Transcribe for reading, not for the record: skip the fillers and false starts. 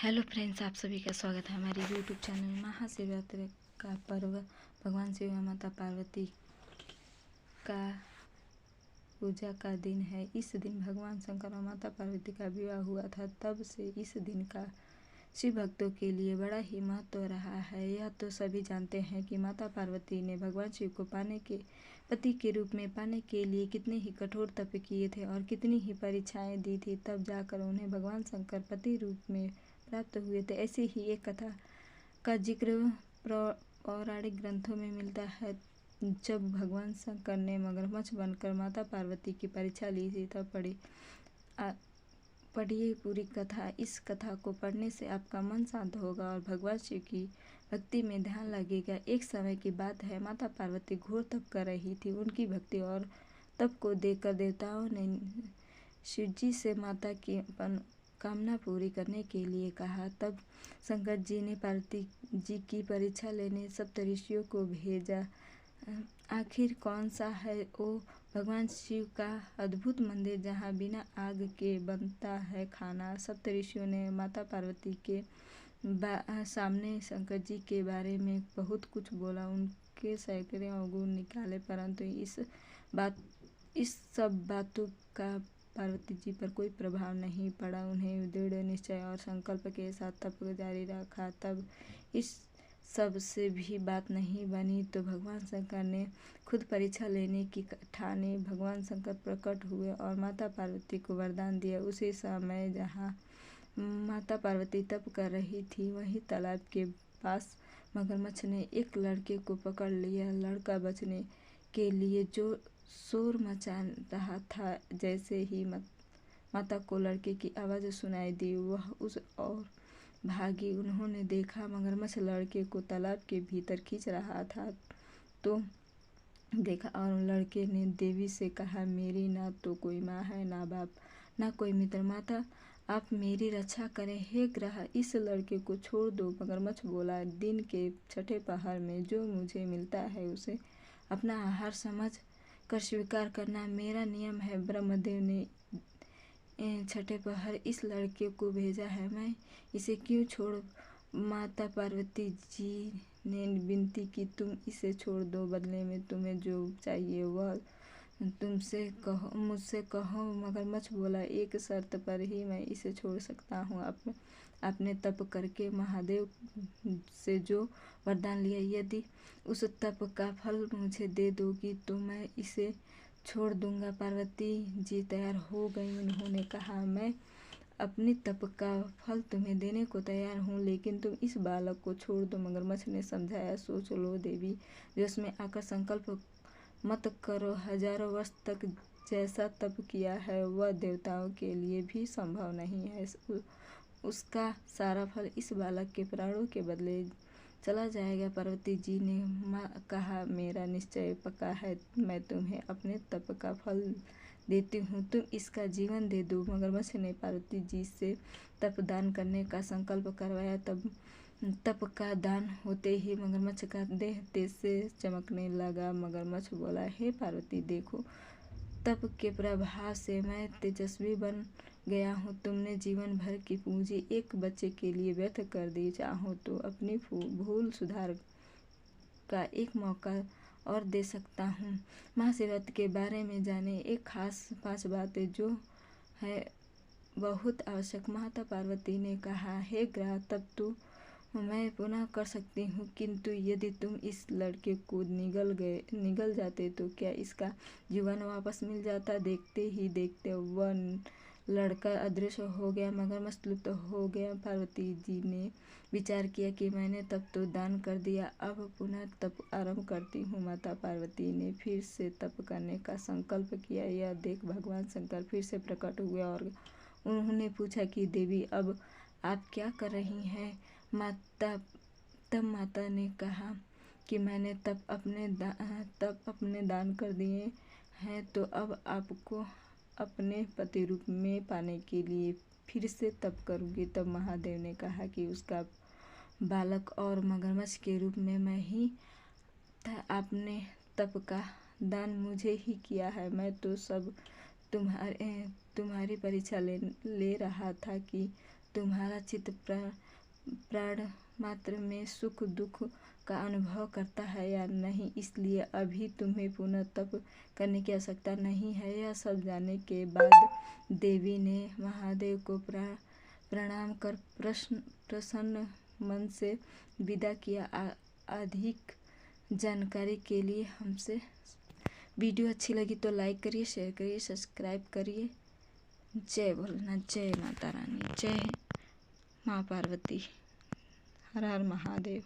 Hello friends, आप सभी का स्वागत है हमारे यूट्यूब चैनल। महाशिवरात्रि का पर्व भगवान शिव और माता पार्वती का पूजा का दिन है। इस दिन भगवान शंकर और माता पार्वती का विवाह हुआ था। तब से इस दिन का शिव भक्तों के लिए बड़ा ही महत्व रहा है। यह तो सभी जानते हैं कि माता पार्वती ने भगवान शिव को पति के रूप में पाने के लिए कितने ही कठोर तप किए थे और कितनी ही परीक्षाएं दी थी, तब जाकर उन्हें भगवान शंकर पति रूप में प्राप्त हुए थे। ऐसी ही एक कथा का जिक्र पौराणिक ग्रंथों में मिलता है। जब भगवान शंकर ने मगरमच्छ बनकर माता पार्वती की परीक्षा ली थी, तब पढ़िए पूरी कथा। इस कथा को पढ़ने से आपका मन शांत होगा और भगवान शिव की भक्ति में ध्यान लगेगा। एक समय की बात है, माता पार्वती घोर तप कर रही थी। उनकी भक्ति और तप को देखकर देवताओं ने शिव जी से माता की कामना पूरी करने के लिए कहा। तब शंकर जी ने पार्वती जी की परीक्षा लेने सप्तऋषियों को भेजा। आखिर कौन सा है वो भगवान शिव का अद्भुत मंदिर जहाँ बिना आग के बनता है खाना। सप्तऋषियों ने माता पार्वती के सामने शंकर जी के बारे में बहुत कुछ बोला, उनके सैकड़ों अवगुण निकाले, परंतु इस सब बातों का पार्वती जी पर कोई प्रभाव नहीं पड़ा। उन्हें दृढ़ निश्चय और संकल्प के साथ तप जारी रखा। तब इस सब से भी बात नहीं बनी तो भगवान शंकर ने खुद परीक्षा लेने की ठानी। भगवान शंकर प्रकट हुए और माता पार्वती को वरदान दिया। उसी समय जहाँ माता पार्वती तप कर रही थी, वहीं तालाब के पास मगरमच्छ ने एक लड़के को पकड़ लिया। लड़का बचने के लिए जो शोर मचा रहा था, जैसे ही माता को लड़के की आवाज़ सुनाई दी, वह उस ओर भागी। उन्होंने देखा मगरमच्छ लड़के को तालाब के भीतर खींच रहा था, तो देखा और लड़के ने देवी से कहा, मेरी ना तो कोई माँ है, ना बाप, ना कोई मित्र। माता, आप मेरी रक्षा करें। हे ग्रह, इस लड़के को छोड़ दो। मगरमच्छ बोला, दिन के छठे पहर में जो मुझे मिलता है उसे अपना आहार समझ कर स्वीकार करना मेरा नियम है। ब्रह्मदेव ने छठे पहर इस लड़के को भेजा है, मैं इसे क्यों छोड़। माता पार्वती जी ने विनती की, तुम इसे छोड़ दो, बदले में तुम्हें जो चाहिए वह मुझसे कहो। मगरमच्छ बोला, एक शर्त पर ही मैं इसे छोड़ सकता हूँ। आपने तप करके महादेव से जो वरदान लिया, यदि उस तप का फल मुझे दे दोगी तो मैं इसे छोड़ दूंगा। पार्वती जी तैयार हो गई। उन्होंने कहा, मैं अपनी तप का फल तुम्हें देने को तैयार हूँ, लेकिन तुम इस बालक को छोड़ दो। मगरमच्छ ने समझाया, सोच लो देवी, जोश में आकर संकल्प मत करो। हजारों वर्ष तक जैसा तप किया है वह देवताओं के लिए भी संभव नहीं है। उसका सारा फल इस बालक के प्राणों के बदले चला जाएगा। पार्वती जी ने कहा, मेरा निश्चय पक्का है, मैं तुम्हें अपने तप का फल देती हूँ, तुम इसका जीवन दे दो। मगरमच्छ ने पार्वती जी से तप दान करने का संकल्प करवाया। तब तप का दान होते ही मगरमच्छ का देह तेज से चमकने लगा। मगरमच्छ बोला, हे पार्वती, देखो, तप के प्रभाव से मैं तेजस्वी बन गया हूँ। तुमने जीवन भर की पूंजी एक बच्चे के लिए व्यर्थ कर दी। चाहो तो अपनी भूल सुधार का एक मौका और दे सकता हूँ। महाशिवरात्रि के बारे में जाने एक खास 5 बातें जो है बहुत आवश्यक। माता पार्वती ने कहा, हे ग्रह, तब तो मैं पुनः कर सकती हूँ, किंतु यदि तुम इस लड़के को निगल जाते तो क्या इसका जीवन वापस मिल जाता। देखते ही देखते वह लड़का अदृश्य हो गया। मगरमच्छ लुप्त हो गया। पार्वती जी ने विचार किया कि मैंने तप तो दान कर दिया, अब पुनः तप आरंभ करती हूँ। माता पार्वती ने फिर से तप करने का संकल्प किया। यह देख भगवान शंकर फिर से प्रकट हुए और उन्होंने पूछा कि देवी, अब आप क्या कर रही हैं। तब माता ने कहा कि मैंने तप अपने दान कर दिए हैं, तो अब आपको अपने पति रूप में पाने के लिए फिर से तप करूँगी। तब महादेव ने कहा कि उसका बालक और मगरमच्छ के रूप में मैं ही था। आपने तप का दान मुझे ही किया है। मैं तो सब तुम्हारी परीक्षा ले रहा था कि तुम्हारा चित्त प्राण मात्र में सुख दुख का अनुभव करता है या नहीं, इसलिए अभी तुम्हें पुनः तप करने की आवश्यकता नहीं है। यह सब जानने के बाद देवी ने महादेव को प्रणाम कर प्रसन्न मन से विदा किया। अधिक जानकारी के लिए हमसे वीडियो अच्छी लगी तो लाइक करिए, शेयर करिए, सब्सक्राइब करिए। जय भोलेनाथ, जय माता रानी, जय माँ पार्वती, हर हर महादेव।